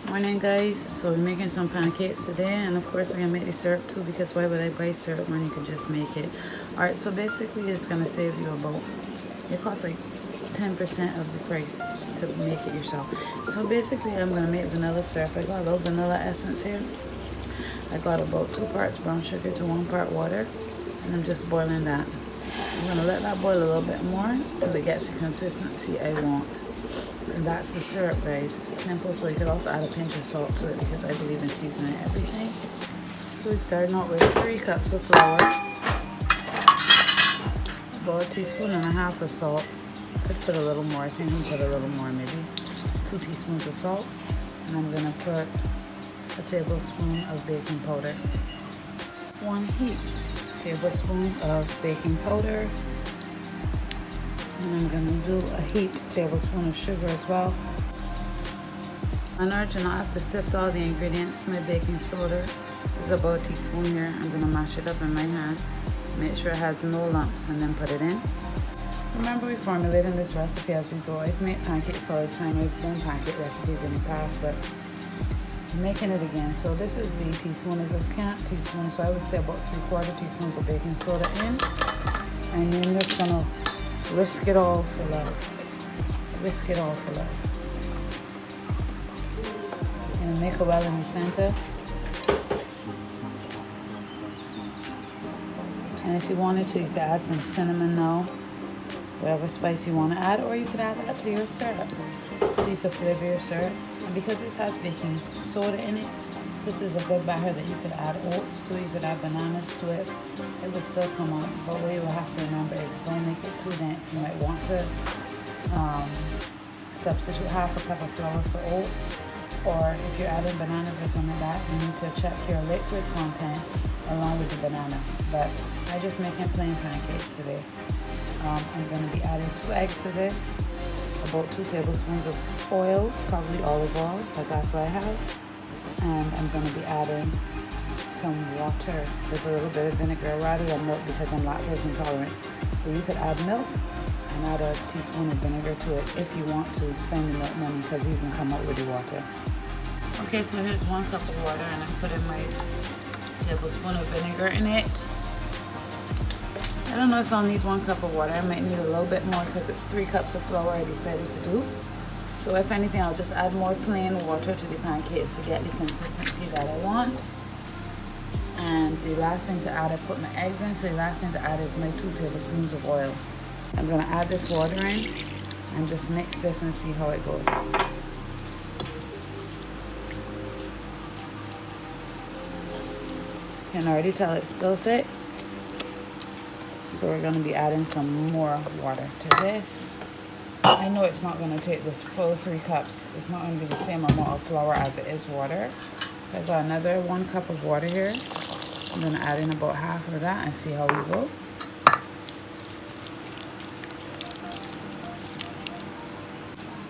Morning guys, so we're making some pancakes today, and of course I'm gonna make the syrup too, because why would I buy syrup when you can just make it? Alright, so basically it's gonna save you about, it costs like 10% of the price to make it yourself. So basically I'm gonna make vanilla syrup. I got a little vanilla essence here. I got about 2 parts brown sugar to 1 part water, and I'm just boiling that. I'm gonna let that boil a little bit more till it gets the consistency I want. And that's the syrup, guys. It's simple, so you could also add a pinch of salt to it because I believe in seasoning everything. So we're starting out with 3 cups of flour, about 1.5 teaspoons of salt. Could put a little more, I think I'm gonna put a little more, maybe 2 teaspoons of salt. And I'm gonna put a tablespoon of baking powder. 1 heaped tablespoon of baking powder. And I'm going to do a heaped tablespoon of sugar as well. In order to not have to sift all the ingredients, my baking soda is about a teaspoon here. I'm going to mash it up in my hand, make sure it has no lumps, and then put it in. Remember, we're formulating this recipe as we go. I've made pancakes all the time. I've done pancake recipes in the past, but I'm making it again. So this is the teaspoon, is a scant teaspoon, so I would say about 3/4 teaspoons of baking soda in. And then you're just going to whisk it all for love. Whisk it all for love. And make a well in the center. And if you wanted to, you could add some cinnamon now. Whatever spice you want to add, or you could add that to your syrup. So you could flavor your syrup. And because this has baking soda in it, this is a good batter that you could add oats to. You could add bananas to it. It would still come out. But what you will have to remember is don't make it too dense. You might want to substitute 1/2 cup of flour for oats. Or if you're adding bananas or something like that, you need to check your liquid content along with the bananas. But I'm just making plain pancakes today. I'm going to be adding 2 eggs to this. About 2 tablespoons of oil, probably olive oil, because that's what I have. And I'm going to be adding some water with a little bit of vinegar rather than milk because I'm lactose intolerant. But you could add milk and add a teaspoon of vinegar to it if you want to spend the milk money, because these can come out with the water. Okay, so here's 1 cup of water, and I'm putting my tablespoon of vinegar in it. I don't know if I'll need 1 cup of water. I might need a little bit more because it's 3 cups of flour I decided to do. So if anything, I'll just add more plain water to the pancakes to get the consistency that I want. And the last thing to add, I put my eggs in, so the last thing to add is my 2 tablespoons of oil. I'm going to add this water in and just mix this and see how it goes. You can already tell it's still thick. So we're going to be adding some more water to this. I know it's not going to take this full 3 cups. It's not going to be the same amount of flour as it is water. So I've got another 1 cup of water here. I'm going to add in about 1/2 of that and see how we go.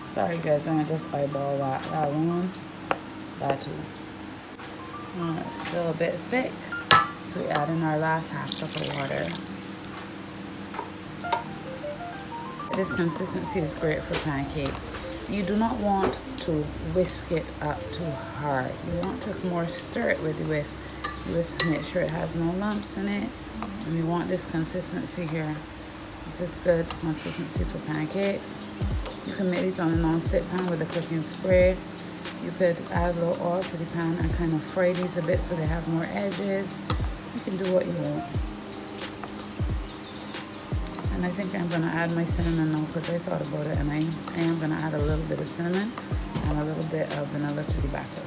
Sorry guys, I'm going to just eyeball that one, that too. It's still a bit thick, so we add in our last 1/2 cup of water. This consistency is great for pancakes. You do not want to whisk it up too hard. You want to more stir it with the whisk. Make sure it has no lumps in it. And we want this consistency here. This is good consistency for pancakes. You can make these on a non-stick pan with a cooking spray. You could add a little oil to the pan and kind of fry these a bit so they have more edges. You can do what you want. And I think I'm going to add my cinnamon now because I thought about it, and I am going to add a little bit of cinnamon and a little bit of vanilla to the batter.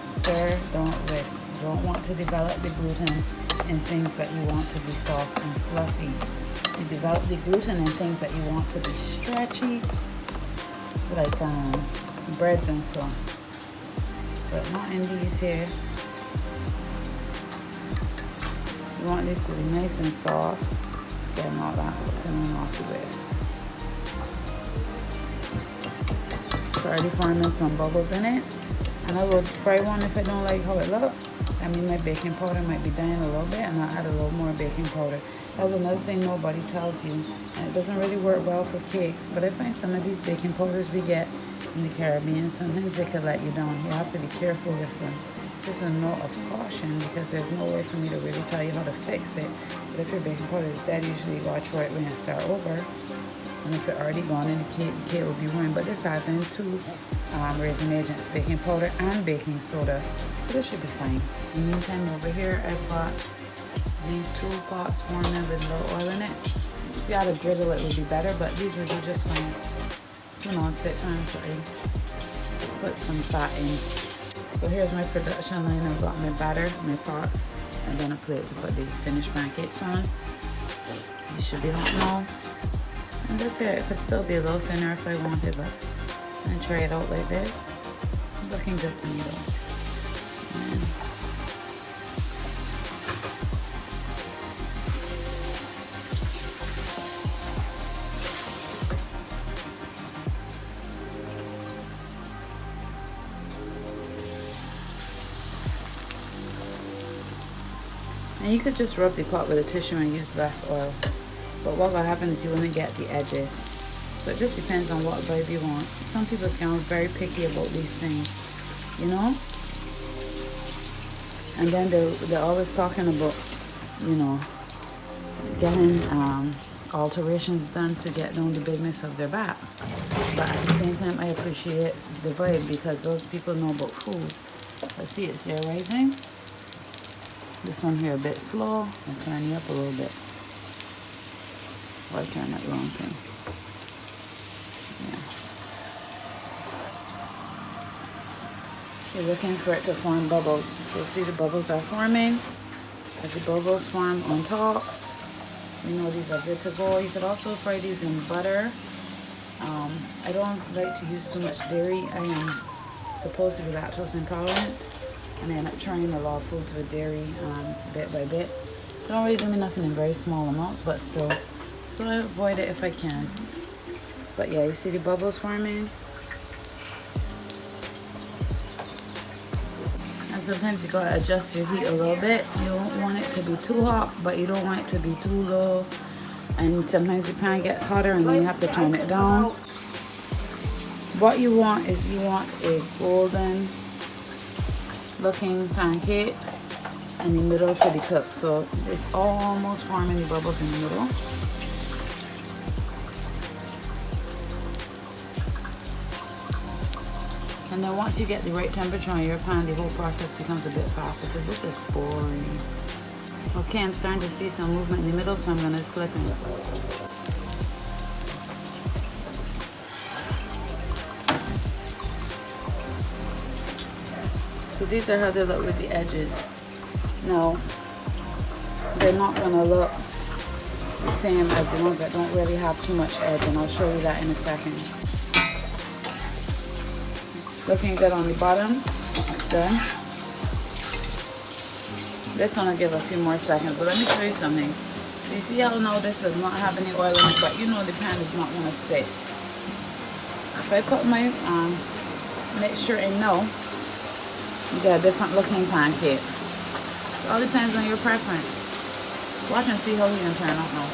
Stir, don't whisk. You don't want to develop the gluten in things that you want to be soft and fluffy. You develop the gluten in things that you want to be stretchy, like breads and so on. But not in these here. You want these to be nice and soft. Just getting all that cinnamon off the whisk. It's already forming some bubbles in it. And I will fry one if I don't like how it looks. I mean, my baking powder might be dying a little bit, and I'll add a little more baking powder. That's another thing nobody tells you, and it doesn't really work well for cakes, but I find some of these baking powders we get in the Caribbean, sometimes they could let you down. You have to be careful with them. Just a note of caution, because there's no way for me to really tell you how to fix it. But if your baking powder is dead, usually you gotta throw it away and start over. And if it's already gone in the cake will be ruined. But this has in two raisin agents, baking powder and baking soda. So this should be fine. In the meantime, over here, I've got these 2 pots warming with a little oil in it. If you had a griddle, it would be better, but these would do just fine. You know, sit time to put some fat in. So here's my production line. I've got my batter, my pots, and then a plate to put the finished pancakes on. These should be hot now. And this here, it could still be a little thinner if I wanted, but I'm gonna try it out like this. It's looking good to me though. And you could just rub the pot with a tissue and use less oil. But what will happen is you want to get the edges. So it just depends on what vibe you want. Some people can be very picky about these things, you know? And then they're always talking about, you know, getting alterations done to get down the bigness of their back. But at the same time, I appreciate the vibe because those people know about food. Let's see, it's here rising. This one here a bit slow. I'll turn you up a little bit. Or I turn that wrong thing. Yeah. You're looking for it to form bubbles. So see the bubbles are forming. As the bubbles form on top, you know these are good to go. You could also fry these in butter. I don't like to use too much dairy. I am supposed to be lactose intolerant, and I end up trying a lot of foods with dairy bit by bit. They don't really do me nothing in very small amounts, but still. So I avoid it if I can. But yeah, you see the bubbles forming? And sometimes you gotta adjust your heat a little bit. You don't want it to be too hot, but you don't want it to be too low. And sometimes the pan gets hotter and then you have to turn it down. What you want is you want a golden looking pancake and the middle to be cooked. So it's almost forming the bubbles in the middle. And then once you get the right temperature on your pan, the whole process becomes a bit faster because this is boring. Okay, I'm starting to see some movement in the middle, so I'm going to flip it. So these are how they look with the edges. Now, they're not going to look the same as the ones that don't really have too much edge, and I'll show you that in a second. Looking good on the bottom. It's done. This one I'll give a few more seconds, but let me show you something. So you see how now this does not have any oil in it, but you know the pan is not going to stick. If I put my mixture in now, you get a different looking pancake. It all depends on your preference. Watch and see how you can turn out now.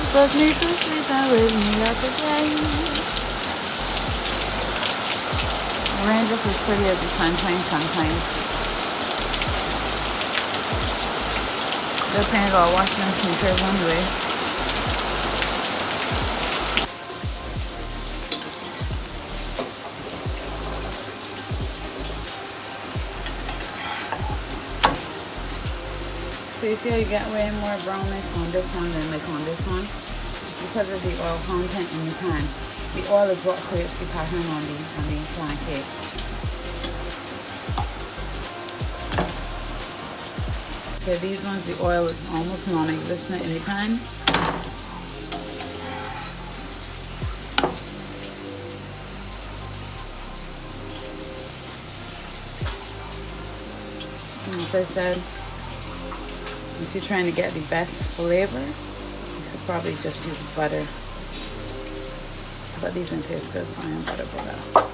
But me to sleep and with me like a day. The rain just as pretty as the sunshine sometimes. Just ain't gotta wash them sneakers anyway. So you see how you get way more brownness on this one than like on this one? It's because of the oil content in the pan. The oil is what creates the pattern on the pancake. Okay, these ones, the oil is almost non-existent in the pan. And as I said, if you're trying to get the best flavor, you could probably just use butter. But these don't taste good, so I am butter for that.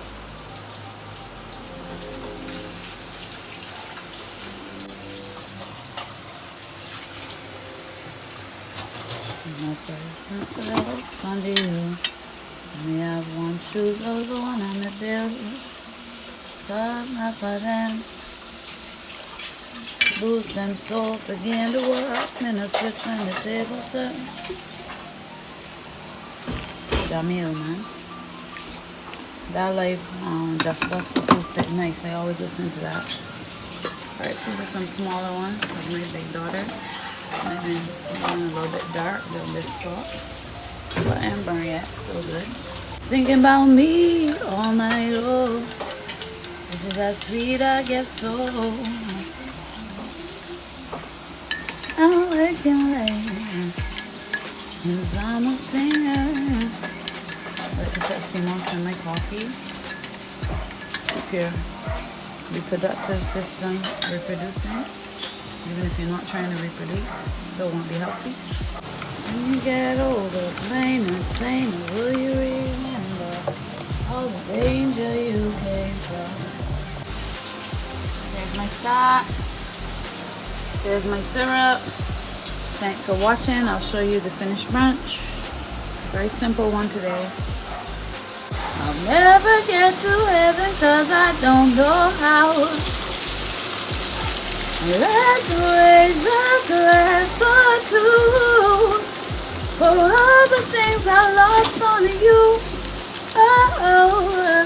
My first mozzarella fondue. We have one shoes of the one on the bill. Start my for them. Boost them soul, begin to work. And a switch on the table turn. Jamil, man. That life, just bust acoustic nice. I always listen to that. Alright, these are some smaller ones of my big daughter. And then a little bit dark, a little bit spot. But I ain't burned yet, still good. Thinking about me all night, oh. This is that sweet, I guess so. I'm working late, cause I'm a singer. Like to put CMOS in my coffee. Keep your reproductive system reproducing. Even if you're not trying to reproduce, still won't be healthy. When you get older, plain and sane, will you remember all the danger you came from? There's my stock. There's my syrup. Thanks for watching. I'll show you the finished brunch. Very simple one today. I'll never get to heaven cause I don't know how. Let's raise a glass or two for all the things I lost on you. Oh,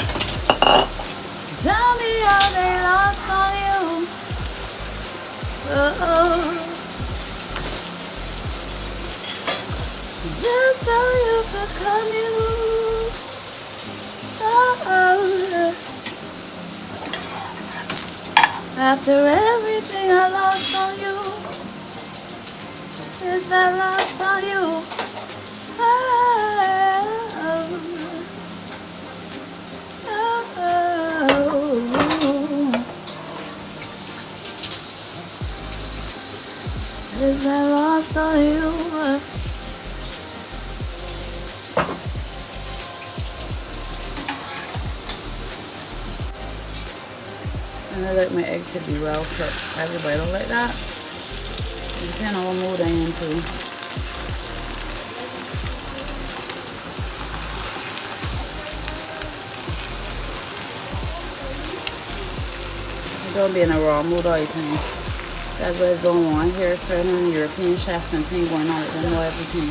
tell me how they lost on you. Oh, just so you could come in. After everything I lost on you, is that lost on you? Is that lost on you? And I like my egg to be well cooked. Everybody don't like that. It depends on what mood I'm into. You don't be in a raw mood all the time. That's what it's going on. I hear certain European chefs and things going on. They know everything.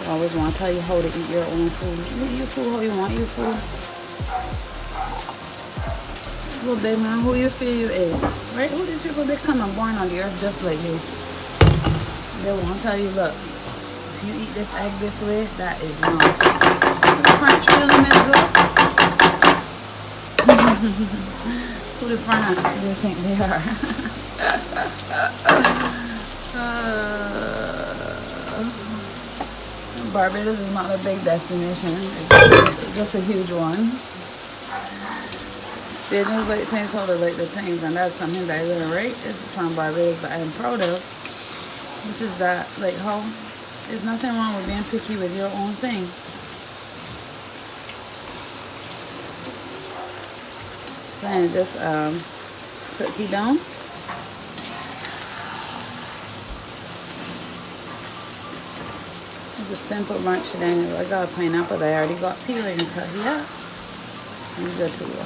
They always want to tell you how to eat your own food. You eat your food how you want your food. Well, big man, who you feel you is, right? Who these people, they come and born on the earth just like you. They won't tell you, look, if you eat this egg this way, that is wrong. The French really might go. Who the France do you think they are? Barbados is not a big destination. It's just a huge one. They don't like things how they like the things, and that's something that I learned, right? It's from Barbados that I'm proud of, which is that, like, how there's nothing wrong with being picky with your own thing. And just cookie dough. It's a simple brunch today. I got a pineapple that I already got peeling and cut here. And good to go.